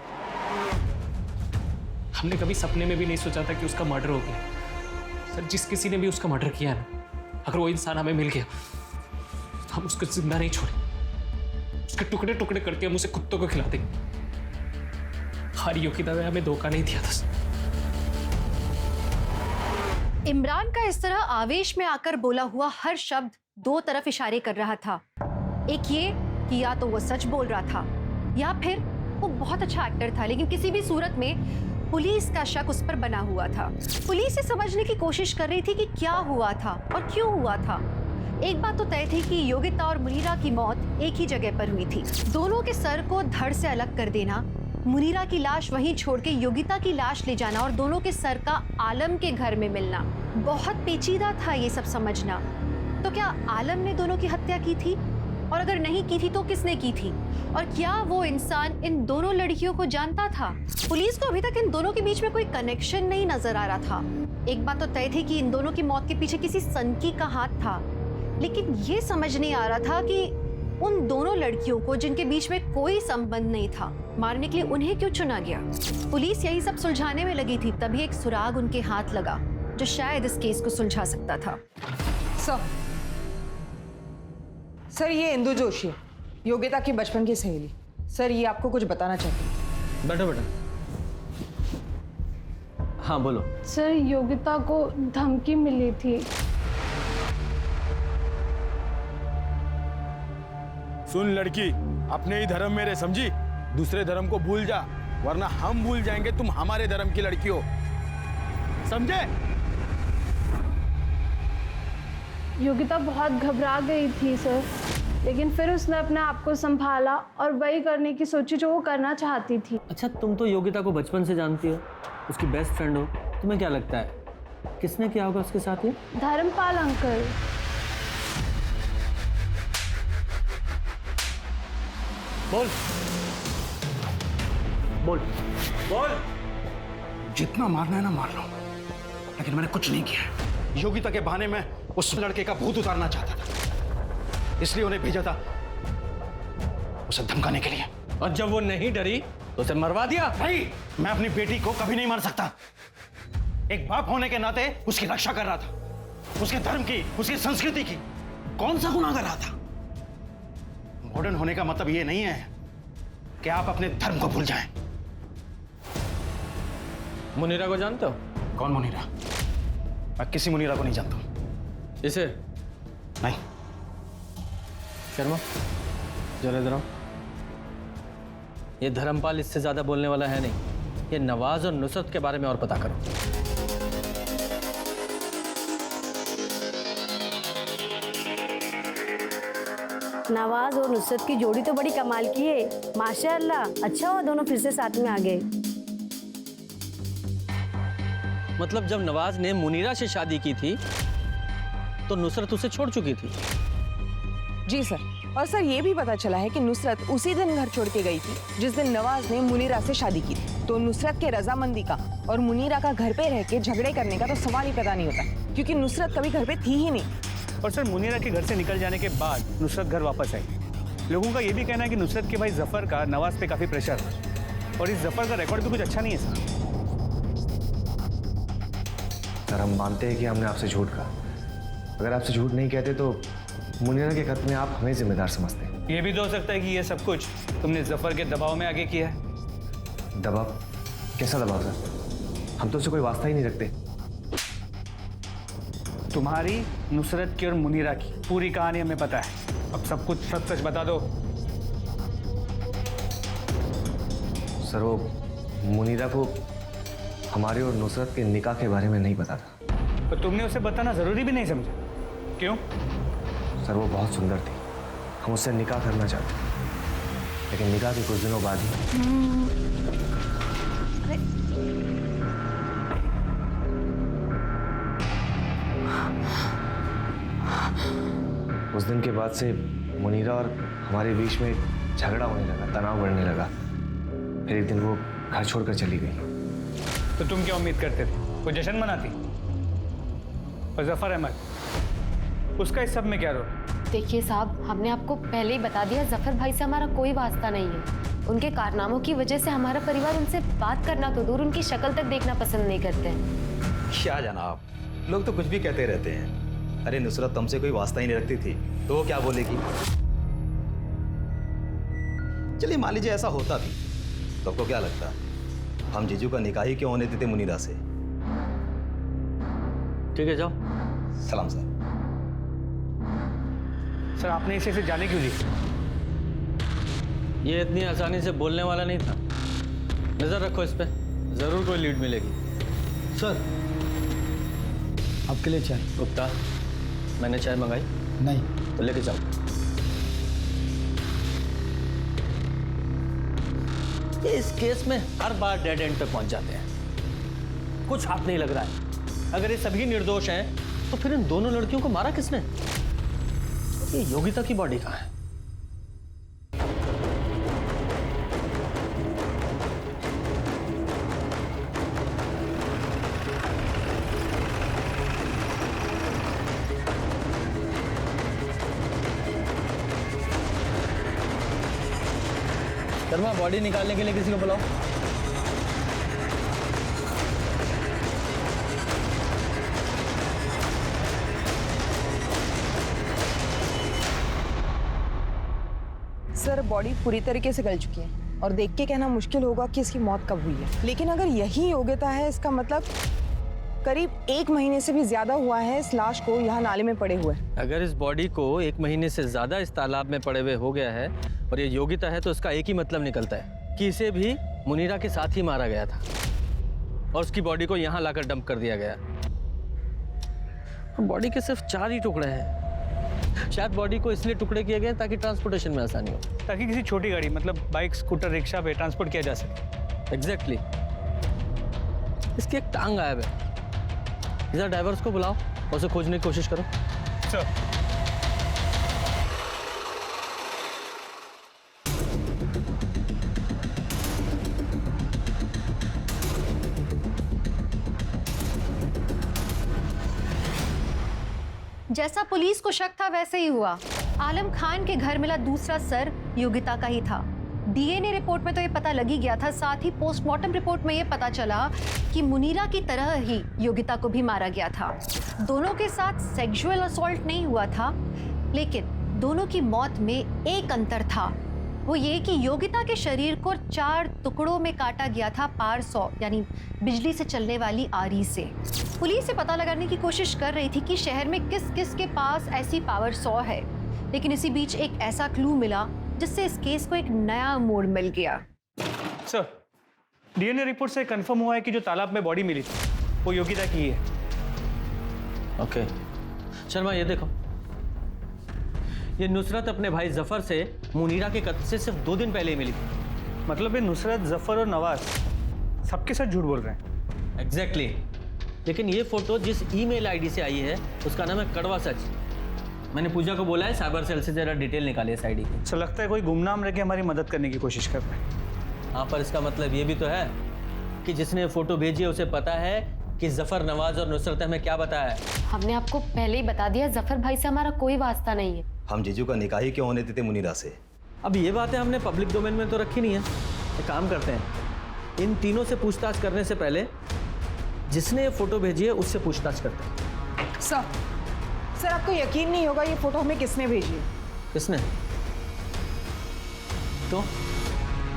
हमने कभी सपने में भी नहीं सोचा था कि उसका मर्डर हो गया। सर जिस किसी ने भी उसका मर्डर किया ना, अगर वो इंसान हमें मिल गया तो हम उसको जिंदा नहीं छोड़े, उसके टुकड़े टुकड़े करके हम उसे कुत्तों को खिला देंगे। हर योगिता ने हमें धोखा नहीं दिया था। इमरान का इस तरह आवेश में आकर बोला हुआ हर शब्द 2 तरफ इशारे कर रहा था। एक ये कि या तो वो सच बोल रहा था या फिर वो बहुत अच्छा एक्टर था, लेकिन किसी भी सूरत में पुलिस का शक उस पर बना हुआ था। पुलिस ये समझने की कोशिश कर रही थी कि क्या हुआ था और क्यों हुआ था। एक बात तो तय थी कि योगिता और मुनीरा की मौत एक ही जगह पर हुई थी। दोनों के सर को धड़ से अलग कर देना, मुनीरा की लाश वहीं छोड़ के योगिता की लाश ले जाना और दोनों के सर का आलम के घर में मिलना, बहुत पेचीदा था ये सब समझना। तो क्या आलम ने दोनों की हत्या की थी? और अगर नहीं की थी तो किसने की थी? और क्या वो इंसान इन दोनों लड़कियों को जानता था? पुलिस को अभी तक इन दोनों के बीच में कोई कनेक्शन नहीं नजर आ रहा था। एक बात तो तय थी कि इन दोनों की मौत के पीछे किसी सनकी का हाथ था, लेकिन ये समझ नहीं आ रहा था कि उन दोनों लड़कियों को जिनके बीच में कोई संबंध नहीं था, मारने के लिए उन्हें क्यों चुना गया। पुलिस यही सब सुलझाने में लगी थी, तभी एक सुराग उनके हाथ लगा जो शायद इस केस को सुलझा सकता था। सर ये इंदु जोशी, योगिता की बचपन की सहेली। सर ये आपको कुछ बताना चाहती है। बैठो बेटा। हाँ बोलो। सर योगिता को धमकी मिली थी। सुन लड़की, अपने ही धर्म में रह, समझी? दूसरे धर्म को भूल जा। वरना हम भूल जाएंगे तुम हमारे धर्म की लड़की हो, समझे? योगिता बहुत घबरा गई थी सर, लेकिन फिर उसने अपने आप को संभाला और वही करने की सोची जो वो करना चाहती थी। अच्छा, तुम तो योगिता को बचपन से जानती हो, उसकी बेस्ट फ्रेंड हो, तुम्हें क्या लगता है किसने किया होगा उसके साथ ये? धर्मपाल अंकल। बोल बोल बोल। जितना मारना है ना मार लो, लेकिन मैंने कुछ नहीं किया। योगिता के बहाने में उस लड़के का भूत उतारना चाहता था, इसलिए उन्हें भेजा था उसे धमकाने के लिए। और जब वो नहीं डरी तो उसे मरवा दिया। नहीं, मैं अपनी बेटी को कभी नहीं मार सकता। एक बाप होने के नाते उसकी रक्षा कर रहा था, उसके धर्म की, उसकी संस्कृति की। कौन सा गुनाह कर रहा था? मॉडर्न होने का मतलब ये नहीं है कि आप अपने धर्म को भूल जाएं। मुनीरा को जानते हो? कौन मुनीरा? मैं किसी मुनीरा को नहीं जानता। इसे? नहीं। शर्मा, जरा इधर आओ। ये धर्मपाल इससे ज्यादा बोलने वाला है नहीं। ये नवाज और नुसरत के बारे में और पता करो। नवाज और नुसरत की जोड़ी तो बड़ी कमाल की है, माशाअल्लाह। अच्छा हुआ दोनों फिर से साथ में आ गए। मतलब जब नवाज ने मुनीरा से शादी की थी तो नुसरत उसे छोड़ चुकी थी। जी सर, और सर ये भी पता चला है कि नुसरत उसी दिन घर छोड़ के गई थी जिस दिन नवाज ने मुनीरा से शादी की थी। तो नुसरत के रजामंदी का और मुनीरा का घर पे रह के झगड़े करने का तो सवाल ही पैदा नहीं होता, क्योंकि नुसरत कभी घर पे थी ही नहीं। और सर मुनीरा के घर से निकल जाने के बाद नुसरत घर वापस आई। लोगों का ये भी कहना है कि नुसरत के भाई जफर का नवाज पे काफी प्रेशर है, और इस जफर का रिकॉर्ड भी कुछ अच्छा नहीं है सर। सर हम मानते हैं कि हमने आपसे झूठ कहा। अगर आपसे झूठ नहीं कहते तो मुनीरा के कत्ल में आप हमें जिम्मेदार समझते हैं। ये भी तो हो सकता है कि ये सब कुछ तुमने जफर के दबाव में आगे किया है। दबाव? कैसा दबाव सर? हम तो उससे कोई वास्ता ही नहीं रखते। तुम्हारी, नुसरत की और मुनीरा की पूरी कहानी हमें पता है। अब सब कुछ सच सच बता दो। सर वो मुनीरा को हमारे और नुसरत के निकाह के बारे में नहीं पता था। तो तुमने उसे बताना जरूरी भी नहीं समझा, क्यों? सर वो बहुत सुंदर थी, हम उससे निकाह करना चाहते, लेकिन निकाह के कुछ दिनों बाद ही उस दिन के बाद से मुनीरा और हमारे बीच में झगड़ा होने लगा, तनाव बढ़ने लगा। फिर एक दिन वो घर छोड़कर चली गई। तो तुम क्या उम्मीद करते थे? कोई जश्न मनाती? और जफर अहमद, उसका इस सब में क्या रोल? देखिए साहब, हमने आपको पहले ही बता दिया, जफर भाई से हमारा कोई वास्ता नहीं है। उनके कारनामों की वजह से हमारा परिवार उनसे बात करना तो दूर, उनकी शक्ल तक देखना पसंद नहीं करते हैं। क्या जनाब, लोग तो कुछ भी कहते रहते हैं। अरे नुसरत तुमसे कोई वास्ता ही नहीं रखती थी तो वो क्या बोलेगी? चलिए मान लीजिए ऐसा होता भी, तो आपको क्या लगता हम जीजू का निकाह ही क्यों होने देते मुनीरा से? ठीक है, जाओ। सलाम सर। सर आपने इसे जाने क्यों दी? ये इतनी आसानी से बोलने वाला नहीं था। नजर रखो इस पे, जरूर कोई लीड मिलेगी। सर आपके लिए चाय। गुप्ता, मैंने चाय मंगाई? नहीं। तो लेके जाओ। ये इस केस में हर बार डेड एंड पे पहुंच जाते हैं। कुछ हाथ नहीं लग रहा है। अगर ये सभी निर्दोष हैं तो फिर इन दोनों लड़कियों को मारा किसने? ये योगिता की बॉडी कहाँ है? शर्मा, बॉडी निकालने के लिए किसी को बुलाओ। सर बॉडी पूरी तरीके से गल चुकी है और देख के कहना मुश्किल होगा कि इसकी मौत कब हुई है, लेकिन अगर यही योग्यता है, इसका मतलब करीब 1 महीने से भी ज्यादा हुआ है इस लाश को यहाँ नाले में पड़े हुए। अगर इस बॉडी को 1 महीने से ज्यादा इस तालाब में पड़े हुए हो गया है और ये योगिता है, तो इसका एक ही मतलब निकलता है कि इसे भी मुनीरा के साथ ही मारा गया था और उसकी बॉडी को यहाँ लाकर डंप कर दिया गया। बॉडी के सिर्फ 4 ही टुकड़े हैं। शायद बॉडी को इसलिए टुकड़े किए गए ताकि ट्रांसपोर्टेशन में आसानी हो, ताकि किसी छोटी गाड़ी मतलब बाइक, स्कूटर, रिक्शा पे ट्रांसपोर्ट किया जा सके। एग्जैक्टली। इसकी एक टांग गायब है। इधर ड्राइवर्स को बुलाओ और उसे खोजने की कोशिश करो। सर। जैसा पुलिस को शक था वैसे ही हुआ। आलम खान के घर मिला दूसरा सर योगिता का ही था। डीएनए रिपोर्ट में तो ये पता लग ही गया था, साथ ही पोस्टमार्टम रिपोर्ट में ये पता चला कि मुनीरा की तरह ही योगिता को भी मारा गया था। दोनों के साथ सेक्सुअल असॉल्ट नहीं हुआ था, लेकिन दोनों की मौत में एक अंतर था। वो ये कि योगिता के शरीर को 4 टुकड़ों में काटा गया था पावर सॉ यानी बिजली से चलने वाली आरी से। पुलिस से पता लगाने की कोशिश कर रही थी कि शहर में किस किस के पास ऐसी पावर सॉ है, लेकिन इसी बीच एक ऐसा क्लू मिला जिससे इस केस को एक नया मोड़ मिल गया। सर, डीएनए रिपोर्ट से कंफर्म हुआ है कि जो तालाब में बॉडी मिली थी वो योगिता की है। ओके शर्मा, ये देखो, ये नुसरत अपने भाई जफर से मुनीरा के कत्ल से सिर्फ 2 दिन पहले ही मिली थी। मतलब ये नुसरत, जफर और नवाज सबके साथ झूठ बोल रहे हैं। एग्जैक्टली। लेकिन ये फोटो जिस ईमेल आईडी से आई है उसका नाम है कड़वा सच। मैंने पूजा को बोला है साइबर सेल से जरा डिटेल निकाले इस आईडी की। अच्छा, लगता है कोई गुमनाम रह के हमारी मदद करने की कोशिश कर रहा है। हाँ, पर इसका मतलब ये भी तो है कि जिसने फोटो भेजी है उसे पता है कि जफर, नवाज और नुसरत हमें क्या बताया है। हमने आपको पहले ही बता दिया, जफर भाई से हमारा कोई वास्ता नहीं है। हम जीजू का निकाह ही क्यों होने देते मुनीरा से? अब ये बातें हमने पब्लिक डोमेन में तो रखी नहीं है। एक काम करते हैं, इन तीनों से पूछताछ करने से पहले जिसने ये फोटो भेजी है उससे पूछताछ करते हैं। सर आपको यकीन नहीं होगा ये फोटो हमें किसने भेजी है। किसने? तो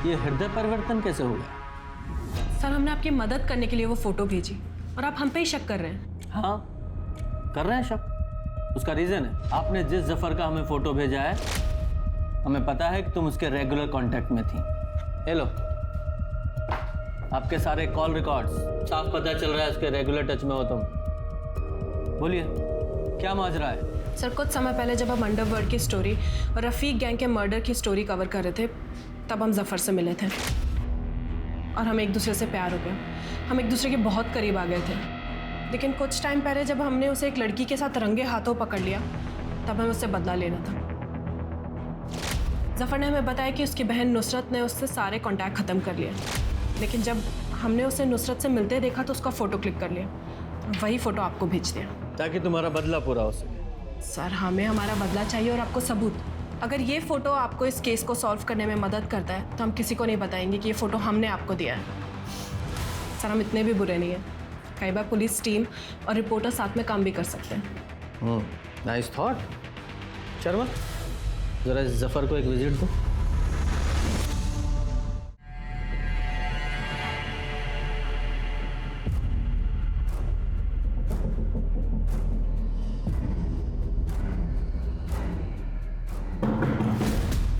ये हृदय परिवर्तन कैसे हो गया? सर, हमने आपकी मदद करने के लिए वो फोटो भेजी और आप हम पे ही शक कर रहे हैं। हाँ, कर रहे हैं शक। उसका रीजन है, आपने जिस जफर का हमें फोटो भेजा है हमें पता है कि तुम उसके रेगुलर कांटेक्ट में थी। ये लो, आपके सारे कॉल रिकॉर्ड्स, साफ पता चल रहा है उसके रेगुलर टच में हो तुम। बोलिए, क्या माजरा है? सर, कुछ समय पहले जब हम अंडरवर्ल्ड की स्टोरी और रफीक गैंग के मर्डर की स्टोरी कवर कर रहे थे, तब हम जफर से मिले थे और हमें एक दूसरे से प्यार हो गया। हम एक दूसरे के बहुत करीब आ गए थे। लेकिन कुछ टाइम पहले जब हमने उसे एक लड़की के साथ रंगे हाथों पकड़ लिया, तब हमें उससे बदला लेना था। जफर ने हमें बताया कि उसकी बहन नुसरत ने उससे सारे कॉन्टैक्ट ख़त्म कर लिए, लेकिन जब हमने उसे नुसरत से मिलते देखा तो उसका फ़ोटो क्लिक कर लिया, वही फ़ोटो आपको भेज दिया ताकि तुम्हारा बदला पूरा हो सके। सर, हमें हमारा बदला चाहिए और आपको सबूत। अगर ये फ़ोटो आपको इस केस को सॉल्व करने में मदद करता है तो हम किसी को नहीं बताएंगे कि ये फ़ोटो हमने आपको दिया है। सर, हम इतने भी बुरे नहीं हैं। कई बार पुलिस टीम और रिपोर्टर साथ में काम भी कर सकते हैं। Nice thought. शर्मा, जरा इस जफर को एक विजिट दो।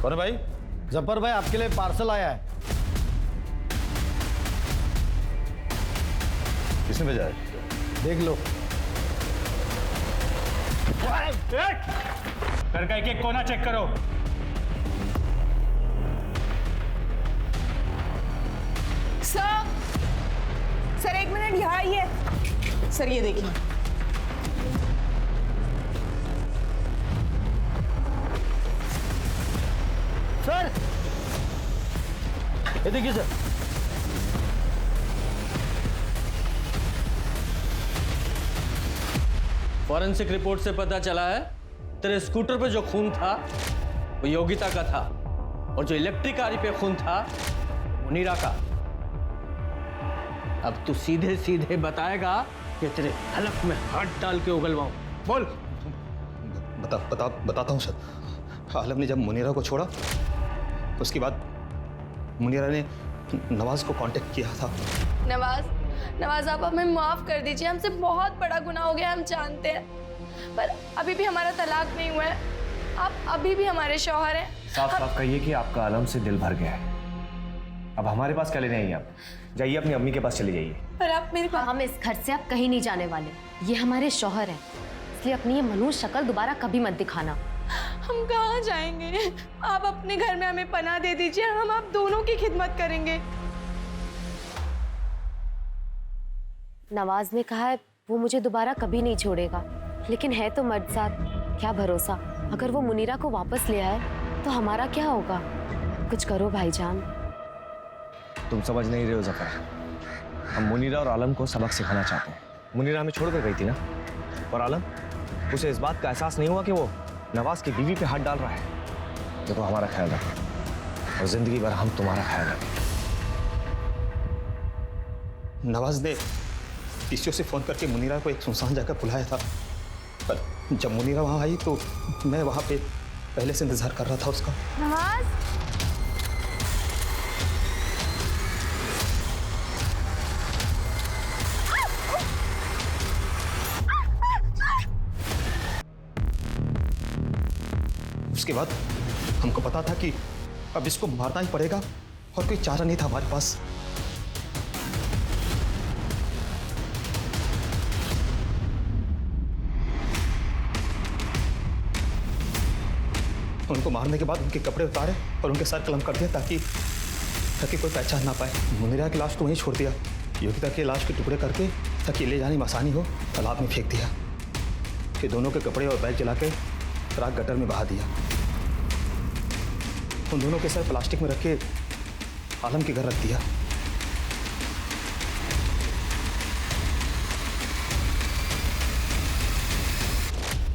कौन है भाई? जफर भाई, आपके लिए पार्सल आया है। किसने भेजा है? देख लो। घर का एक कोना चेक करो। सर 1 मिनट यहाँ आइए। सर ये देखिए। सर ये देखिए सर। फॉरेंसिक रिपोर्ट से पता चला है तेरे स्कूटर पे जो खून था वो योगिता का था और जो इलेक्ट्रिक आरी पे खून था मुनीरा का। अब तू सीधे सीधे बताएगा कि तेरे हलक में हाथ डाल के उगलवाऊं। बोल। बताता हूँ सर। आलम ने जब मुनीरा को छोड़ा उसके बाद मुनीरा ने नवाज को कांटेक्ट किया था। नवाज आप हमें माफ़ कर दीजिए, हमसे बहुत बड़ा गुनाह हो गया, हम जानते हैं, पर अभी भी हमारा तलाक नहीं हुआ है। आप अभी भी हमारे शौहर हैं। साफ साफ कहिए कि आपका आलम से दिल भर गया है। अब हमारे पास क्या लेने आई आप? जाइए अपनी अम्मी के पास चले जाइए। पर आप मेरे पास, हम इस घर से आप कहीं नहीं जाने वाले। ये हमारे शौहर हैं, इसलिए अपनी ये मनुष्य शक्ल दोबारा कभी मत दिखाना। हम कहाँ जाएंगे? आप अपने घर में हमें पनाह दे दीजिए, हम आप दोनों की खिदमत करेंगे। नवाज ने कहा है वो मुझे दोबारा कभी नहीं छोड़ेगा, लेकिन है तो मर्द साथ, क्या भरोसा। अगर वो मुनीरा को वापस ले आए तो हमारा क्या होगा? कुछ करो भाईजान। तुम समझ नहीं रहे हो जफर, हम मुनीरा और आलम को सबक सिखाना चाहते हैं। मुनीरा हमें छोड़कर गई थी ना, और आलम, उसे इस बात का एहसास नहीं हुआ कि वो नवाज की बीवी पे हाथ डाल रहा है। देखो हमारा ख्याल रखो और जिंदगी भर हम तुम्हारा ख्याल रखें। नवाज ने पीसीओ से फ़ोन करके मुनीरा को एक सुनसान जगह बुलाया था, पर जब मुनीरा वहाँ आई तो मैं वहाँ पे पहले से इंतज़ार कर रहा था उसका। नवाज, उसके बाद हमको पता था कि अब इसको मारना ही पड़ेगा और कोई चारा नहीं था हमारे पास। उनको मारने के बाद उनके कपड़े उतारे और उनके सर कलम कर दिया ताकि कोई पहचान ना पाए। मुनीरा की लाश को वहीं छोड़ दिया, योगिता के लाश के टुकड़े करके ताकि ले जाने में आसानी हो तालाब में फेंक दिया। फिर दोनों के कपड़े और बैग जला के राख गटर में बहा दिया। उन दोनों के सर प्लास्टिक में रख के आलम के घर रख दिया।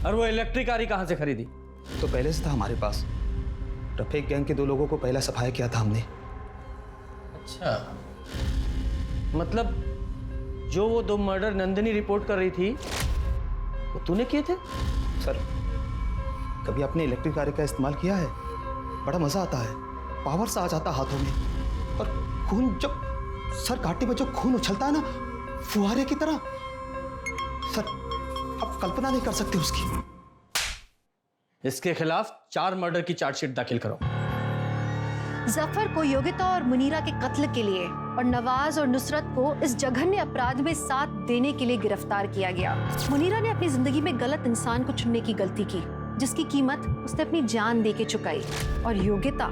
और वो इलेक्ट्रिक कार कहाँ से खरीदी? तो पहले से था हमारे पास। रफीक गैंग के 2 लोगों को पहला सफाया किया था हमने। अच्छा, मतलब जो वो 2 मर्डर नंदिनी रिपोर्ट कर रही थी वो तूने किए थे? सर, कभी आपने इलेक्ट्रिक कार का इस्तेमाल किया है? बड़ा मजा आता है, पावर सा आ जाता हाथों में, और खून जब सर घाटी में जो खून उछलता है ना फुहारे की तरह, सर आप कल्पना नहीं कर सकते उसकी। इसके खिलाफ 4 मर्डर की चार्जशीट दाखिल करो। जफर को योगिता और मुनीरा के कत्ल के लिए और नवाज और नुसरत को इस जघन्य अपराध में साथ देने के लिए गिरफ्तार किया गया। मुनीरा ने अपनी जिंदगी में गलत इंसान को चुनने की गलती की, जिसकी कीमत उसने अपनी जान दे के चुकाई। और योगिता,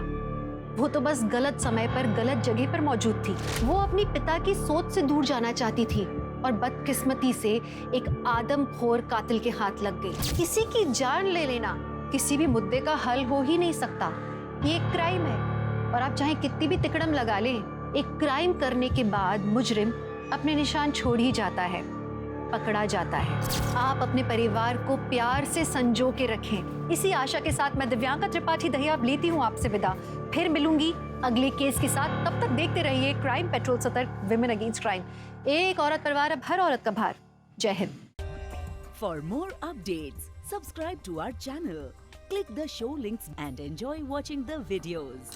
वो तो बस गलत समय पर गलत जगह पर मौजूद थी। वो अपनी पिता की सोच से दूर जाना चाहती थी और बदकिस्मती से एक आदमखोर कातिल के हाथ लग गई। किसी की जान ले लेना किसी भी मुद्दे का हल हो ही नहीं सकता। ये एक क्राइम है, और आप चाहे कितनी भी तिकड़म लगा लें, एक क्राइम करने के बाद मुजरिम अपने निशान छोड़ ही जाता है, पकड़ा जाता है। आप अपने परिवार को प्यार से संजो के रखें। इसी आशा के साथ मैं दिव्यांका त्रिपाठी दहिया अब लेती हूँ आपसे विदा। फिर मिलूंगी अगले केस के साथ। तब तक देखते रहिए क्राइम पेट्रोल सतर्क, विमेन अगेंस्ट क्राइम। एक औरत परिवार, अब हर औरत का भार। जय Hind. For more updates, subscribe to our channel, click the show links and enjoy watching the videos.